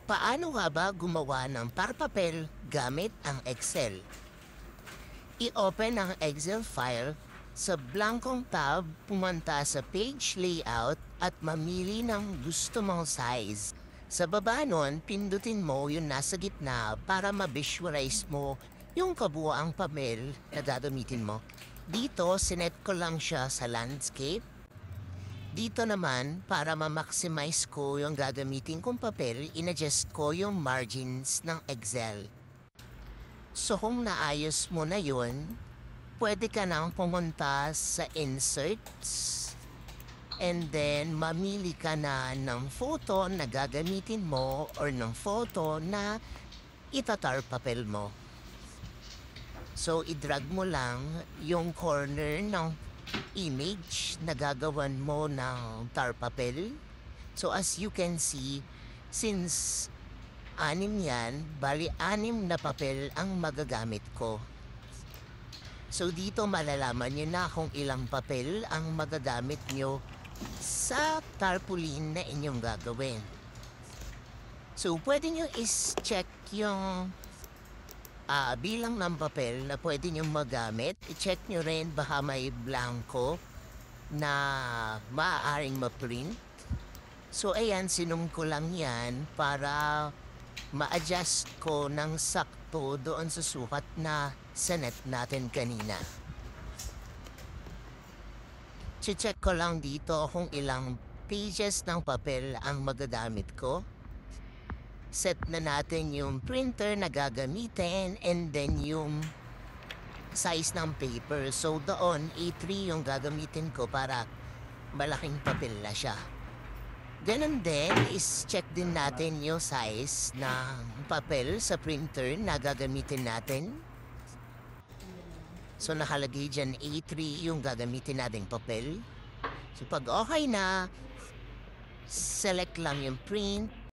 Paano nga ba gumawa ng parpapel gamit ang Excel? I-open ang Excel file, sa blankong tab, pumunta sa page layout at mamili ng gusto mong size. Sa baba nun, pindutin mo yung nasa gitna para ma-visualize mo yung kabuuang papel na gagamitin mo. Dito, sinet ko lang siya sa landscape. Dito naman, para ma-maximize ko yung gagamitin kong papel, in-adjust ko yung margins ng Excel. So kung naayos mo na yun, pwede ka nang pumunta sa Inserts and then mamili ka na ng photo na gagamitin mo or ng photo na itatar papel mo. So i-drag mo lang yung corner ng image na gagawan mo ng tar papel. So as you can see, since 6 yan, bali 6 na papel ang magagamit ko. So dito malalaman nyo na kung ilang papel ang magagamit nyo sa tarpaulin na inyong gagawin. So pwede nyo is-check yung bilang ng papel na pwede nyo magamit. I-check nyo rin baka may blanco na maaaring ma-print. So ayan, sinum ko lang yan para ma-adjust ko ng sakto doon sa sukat na sinet natin kanina. Check ko lang dito kung ilang pages ng papel ang magagamit ko. Set na natin yung printer na gagamitin and then yung size ng paper. So doon, A3 yung gagamitin ko para malaking papel na siya. Ganun din, is-check din natin yung size ng papel sa printer na gagamitin natin. So nakalagay dyan A3 yung gagamitin nating papel. So pag okay na, select lang yung print.